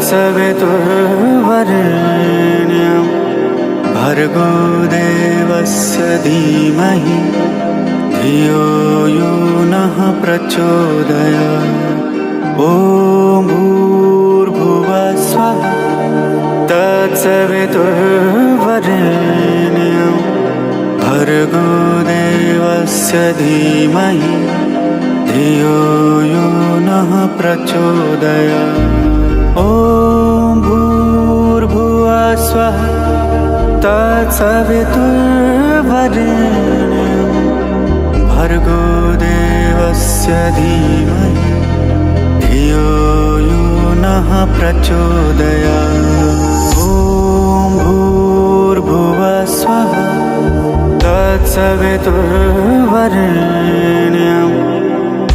तत्सवितुर्वरेण्यं भर्गो देवस्य धीमहि धियो यो नः प्रचोदयात्। ॐ भूर्भुवः स्वः तत्सवितुर्वरेण्यं भर्गो देवस्य धीमहि धियो यो नः प्रचोदयात्। ॐ भूर्भुवः स्वः तत्सवितुर्वरेण्यं भर्गो देवस्य धीमहि धियो यो नः प्रचोदयात्। ॐ भूर्भुवः स्वः तत्सवितुर्वरेण्यं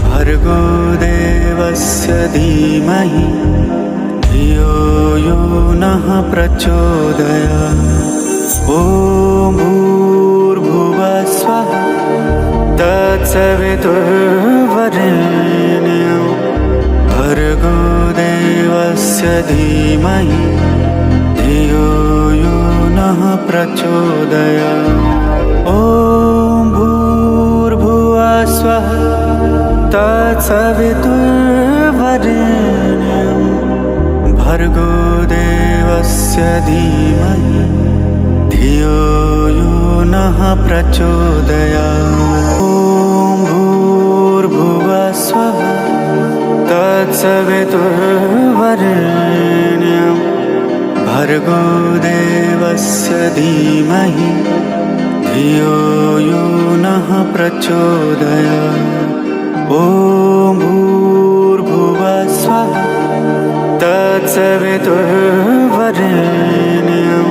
भर्गो देवस्य धीमहि धियो यो नः प्रचोदयात्। ॐ भूर्भुवः स्वः तत्सवितुर्वरेण्यं भर्गो देवस्य धीमहि धियो यो नः प्रचोदयात्। ॐ भूर्भुवः स्वः तत्सवितुर्वरेण्यं भर्गो देवस्य धीमहि धियो यो नः प्रचोदयात्। ॐ भूर्भुवः स्वः तत्सवितुर्वरेण्यं भर्गो देवस्य धीमहि धियो यो नः प्रचोदयात्। ॐ भूर्भुवः स्वः तत्सवितुर्वरेण्यं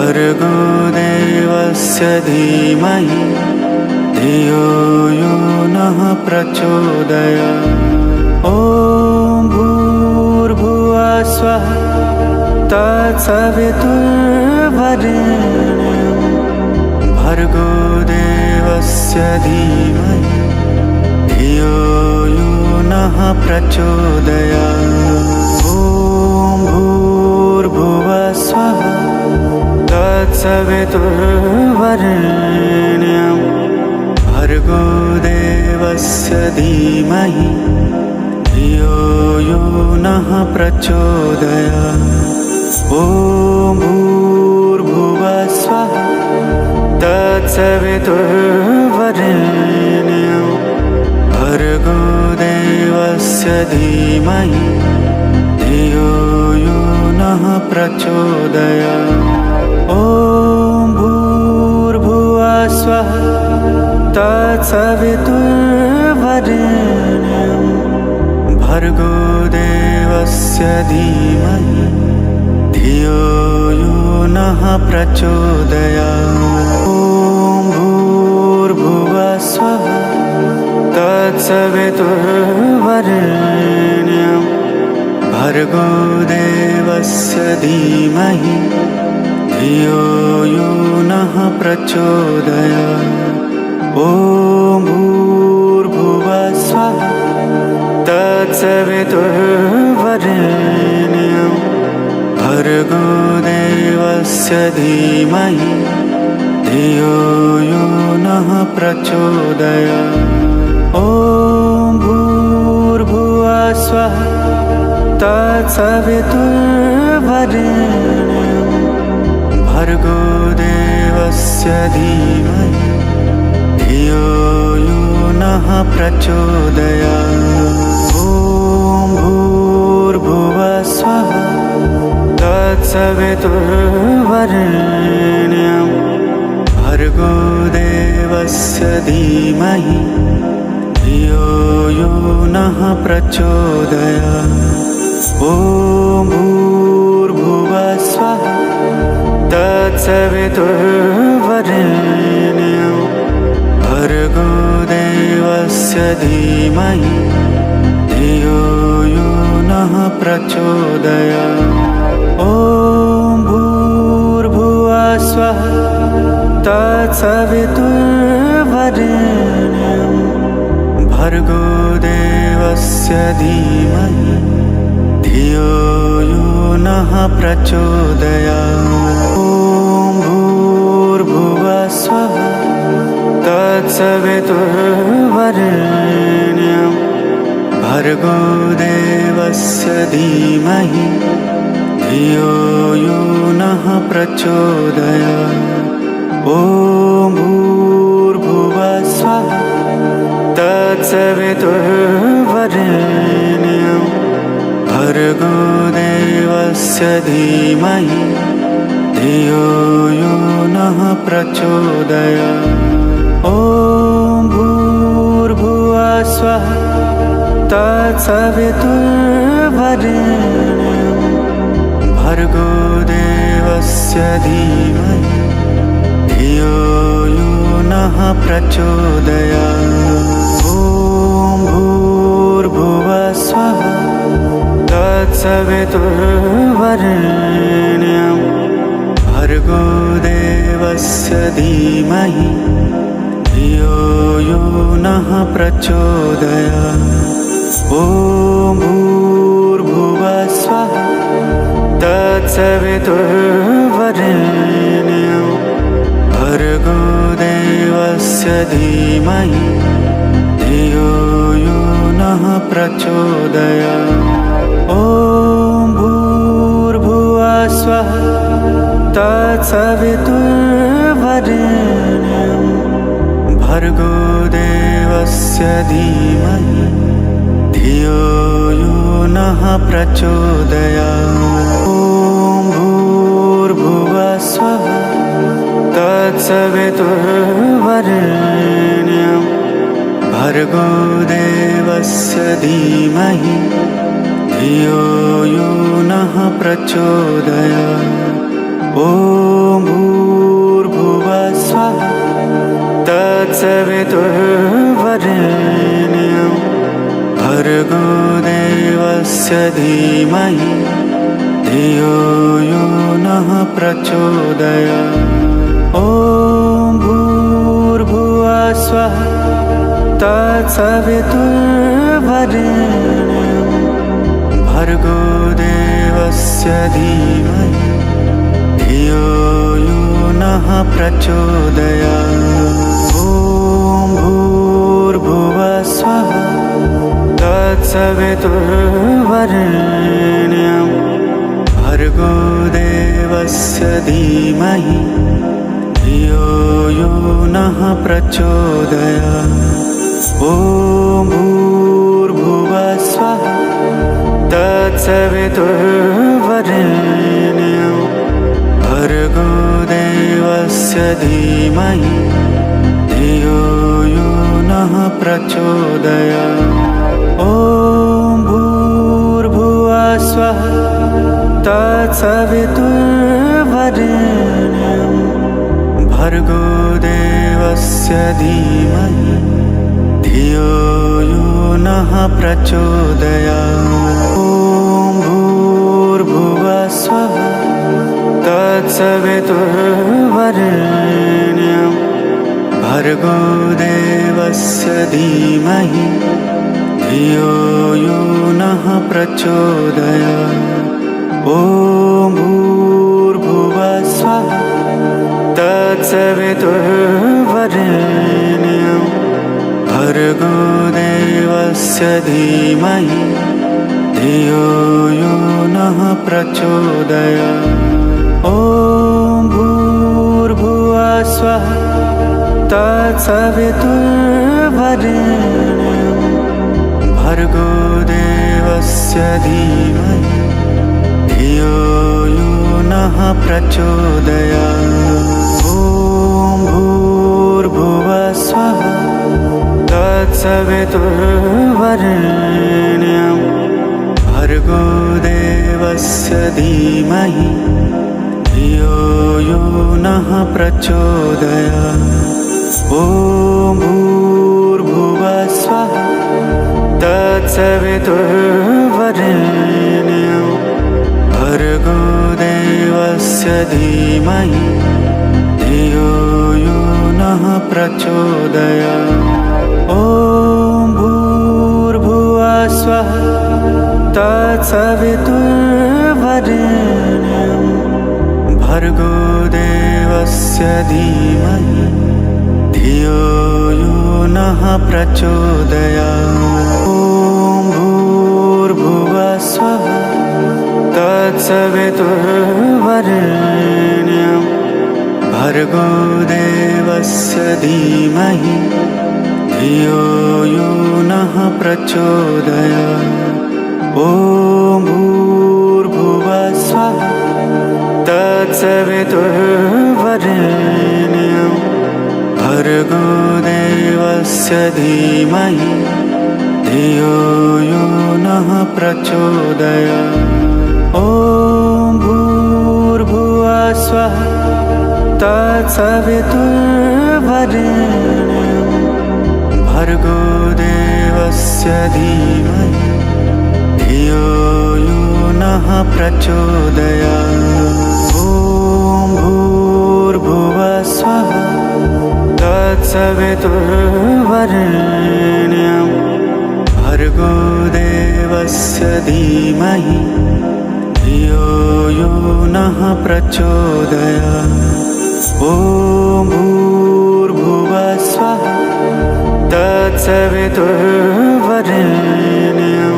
भर्गो देवस्य धीमहि धियो यो नः प्रचोदयात्। ॐ भूर्भुवः स्वः तत्सवितुर्वरेण्यं भर्गो देवस्य धीमहि धियो यो नः प्रचोदयात्। ॐ भूर्भुवः स्वः तत्सवितुर्वरेण्यं भर्गो देवस्य धीमहि धियो यो नः प्रचोदयात्। ॐ भूर्भुवः स्वः तत्सवितुर्वरेण्यं भर्गो देवस्य धीमहि धियो यो नः प्रचोदयात्। ॐ भूर्भुवः स्वः तत्सवितुर्वरेण्यं भर्गो देवस्य धीमहि धियो यो नः प्रचोदयात्। ॐ भूर्भुवः स्वः तत्सवितुर्वरेण्यं भर्गो देवस्य धीमहि धियो यो नः प्रचोदयात्। ॐ भूर्भुवः स्वः तत्सवितुर्वरेण्यं भर्गो देवस्य धीमहि धियो यो नः प्रचोदयात्। ॐ भूर्भुवः स्वः तत्सवितुर्वरेण्यं भर्गो देवस्य धीमहि धियो यो नः प्रचोदयात्। ॐ भूर्भुवः स्वः तत्सवितुर्वरेण्यं भर्गो देवस्य धीमहि धियो यो नः प्रचोदयात्। ॐ भूर्भुवः स्वः तत्सवितुर्वरेण्यं भर्गो देवस्य धीमहि धियो यो नः प्रचोदयात्। ॐ भूर्भुवः स्वः तत्सवितुर्वरेण्यं भर्गो देवस्य धीमहि धियो यो नः प्रचोदयात्। ॐ भूर्भुवः स्वः तत्सवितुर्वरेण्यं भर्गो देवस्य धीमहि धियो यो नः प्रचोदयात्। ॐ भूर्भुवः स्वः तत्सवितुर्वरेण्यं भर्गो देवस्य धीमहि धियो यो नः प्रचोदयात्। ॐ भूर्भुवः स्वः तत्सवितुर्वरेण्यं भर्गो देवस्य धीमहि धियो यो नः प्रचोदयात्। ॐ भूर्भुवः स्वः तत्सवितुर्वरेण्यं भर्गो देवस्य धीमहि धियो यो नः प्रचोदयात्। ॐ भूर्भुवः स्वः तत्सवितुर्वरेण्यं भर्गो देवस्य धीमहि धियो यो नः प्रचोदयात्। ॐ भूर्भुवः स्वः तत्सवितुर्वरेण्यं भर्गो देवस्य धीमहि धियो यो नः प्रचोदयात्। ॐ भूर्भुवः स्वः तत्सवितुर्वरेण्यं भर्गो देवस्य धीमहि धियो यो नः प्रचोदयात्। ॐ भूर्भुवः स्वः तत्सवितुर्वरेण्यं भर्गो देवस्य धीमहि धियो यो नः प्रचोदयात्। ॐ भूर्भुवः स्वः तत्सवितुर्वरेण्यं भर्गो देवस्य धीमहि धियो यो नः प्रचोदयात्। ॐ भूर्भुवः स्वः तत्सवितुर्वरेण्यं भर्गो देवस्य धीमहि धियो यो नः प्रचोदयात्। ॐ भूर्भुवः स्वः तत्सवितुर्वरेण्यं भर्गो देवस्य धीमहि धियो यो नः प्रचोदयात्। ॐ भूर्भुवः स्वः तत्सवितुर्वरेण्यं भर्गो देवस्य धीमहि धियो यो नः प्रचोदयात्। ॐ भूर्भुवः स्वः तत्सवितुर्वरेण्यं भर्गो देवस्य धीमहि धियो यो नः प्रचोदयात्। ॐ भूर्भुवः स्वः तत्सवितुर्वरेण्यं भर्गो देवस्य धीमहि धियो यो नः प्रचोदयात्। ॐ भूर्भुवः स्वः तत्सवितुर्वरेण्यं भर्गो देवस्य धीमहि धियो यो नः प्रचोदयात्। ॐ भूर्भुवः स्वः तत्सवितुर्वरेण्यं भर्गो देवस्य धीमहि धियो यो नः प्रचोदयात्। ॐ भूर्भुवः स्वः तत्सवितुर्वरेण्यं भर्गो देवस्य धीमहि धियो यो नः प्रचोदयात्। ॐ भूर्भुवः स्वः तत्सवितुर्वरेण्यं भर्गो देवस्य धीमहि धियो यो नः प्रचोदयात्। ॐ भूर्भुवः स्वः तत्सवितुर्वरेण्यं भर्गो देवस्य धीमहि धियो यो नः प्रचोदयात्। ॐ भूर्भुवः स्वः तत्सवितुर्वरेण्यं भर्गो देवस्य धीमहि धियो यो नः प्रचोदयात्। ॐ भूर्भुवः स्वः तत्सवितुर्वरेण्यं भर्गो देवस्य धीमहि धियो यो नः प्रचोदयात्। ॐ भूर्भुवः स्वः तत्सवितुर्वरेण्यं भर्गो देवस्य धीमहि धियो यो नः प्रचोदयात्। ॐ भूर्भुवः स्वः तत्सवितुर्वरेण्यं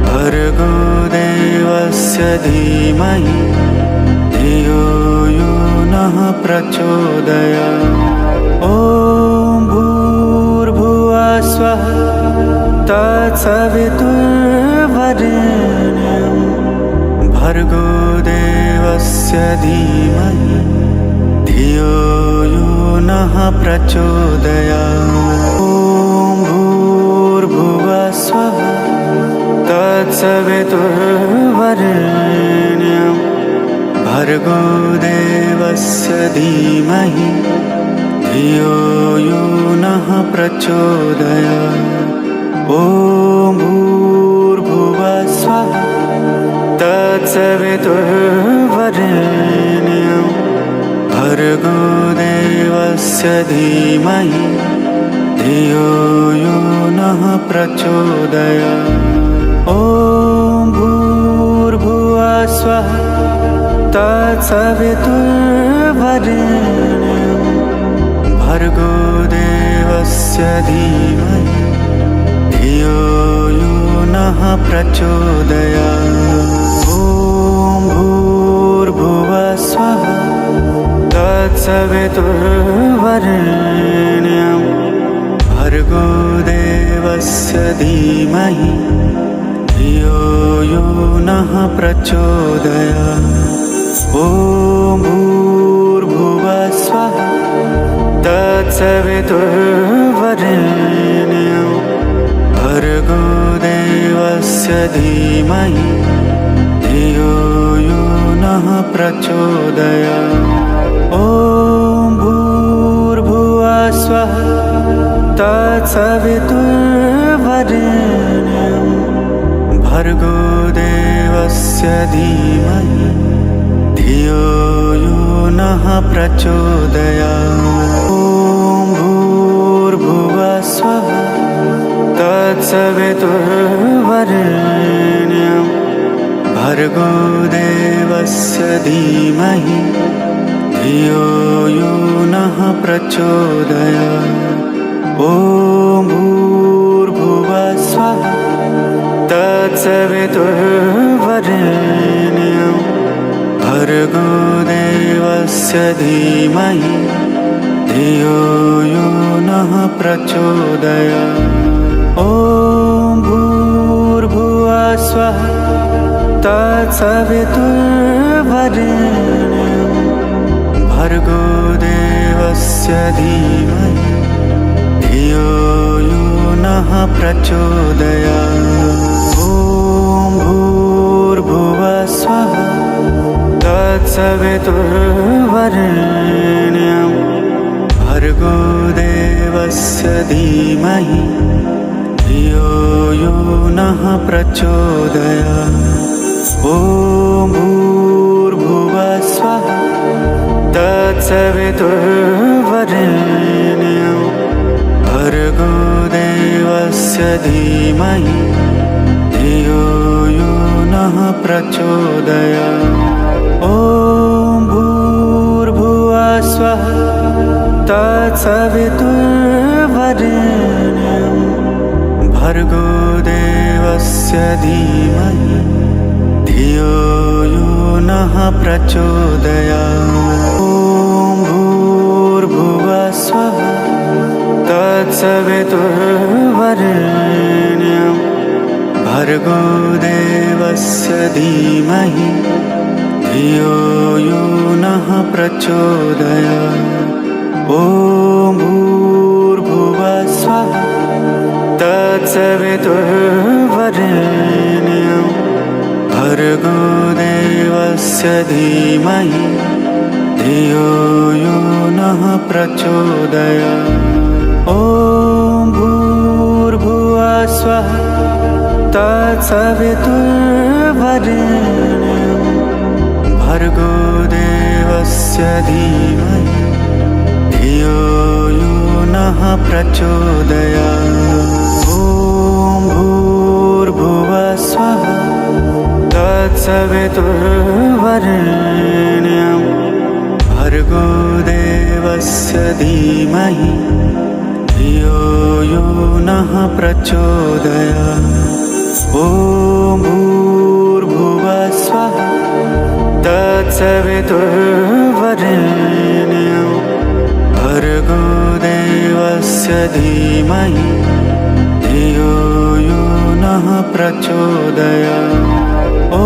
भर्गो देवस्य धीमहि धियो यो नः प्रचोदयात्। ॐ भूर्भुवः स्वः तत्सवितुर्वरेण्यं भर्गो देवस्य धीमहि धियो यो नः प्रचोदयात्। ॐ भूर्भुवः स्वः तत्सवितुर्वरेण्यं भर्गो देवस्य धीमहि धियो यो नः प्रचोदयात्। ॐ भूर्भुवः स्वः तत्सवितुर्वरेण्यं भर्गो देवस्य धीमहि धियो यो नः प्रचोदयात्। ॐ भूर्भुवः स्वः तत्सवितुर्वरेण्यं भर्गो देवस्य धीमहि धियो यो नः प्रचोदयात्। ॐ भूर्भुवः स्वः तत्सवितुर्वरेण्यं भर्गो देवस्य धीमहि धियो यो नः प्रचोदयात्। ॐ भूर्भुवः स्वः तत्सवितुर्वरेण्यं भर्गो देवस्य धीमहि धियो यो नः प्रचोदयात्। ॐ भूर्भुवः स्वः तत्सवितुर्वरेण्यं भर्गो देवस्य धीमहि धियो यो नः प्रचोदयात्। ॐ भूर्भुवः स्वः तत्सवितुर्वरेण्यं भर्गो देवस्य धीमहि धियो यो नः प्रचोदयात्। ॐ भूर्भुवः स्वः तत्सवितुर्वरेण्यं भर्गो देवस्य धीमहि धियो यो नः प्रचोदयात्। ॐ भूर्भुवः स्वः तत्सवितुर्वरेण्यं भर्गो देवस्य धीमहि धियो यो नः प्रचोदयात्। ॐ भूर्भुवः स्वः तत्सवितुर्वरेण्यं भर्गो देवस्य धीमहि धियो यो नः प्रचोदयात्। ॐ भूर्भुवः स्वः तत्सवितुर्वरेण्यं भर्गो देवस्य धीमहि धियो यो नः प्रचोदयात्। ॐ भूर्भुवः स्वः तत्सवितुर्वरेण्यं भर्गो देवस्य धीमहि धियो यो नः प्रचोदयात्। ॐ भूर्भुवः स्वः तत्सवितुर्वरेण्यं भर्गो देवस्य धीमहि धियो यो नः प्रचोदयात्। ॐ भूर्भुवः स्वः तत्सवितुर्वरेण्यं भर्गो देवस्य धीमहि धियो यो नः प्रचोदयात्। ॐ भूर्भुवः स्वः तत्सवितुर्वरेण्यं भर्गो देवस्य धीमहि धियो यो नः प्रचोदयात्। ॐ भूर्भुवः स्वः तत्सवितुर्वरेण्यं भर्गो देवस्य धीमहि धियो यो नः प्रचोदयात्। ॐ भूर्भुवः स्वः तत्सवितुर्वरेण्यं भर्गो देवस्य धीमहि धियो यो नः प्रचोदयात्। ॐ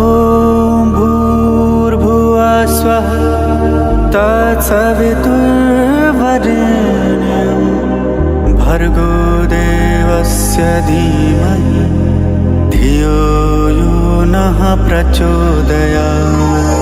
भूर्भुवः स्वः तत्सवितुर्वरेण्यं भर्गो देवस्य धीमहि धियो यो नः प्रचोदयात्।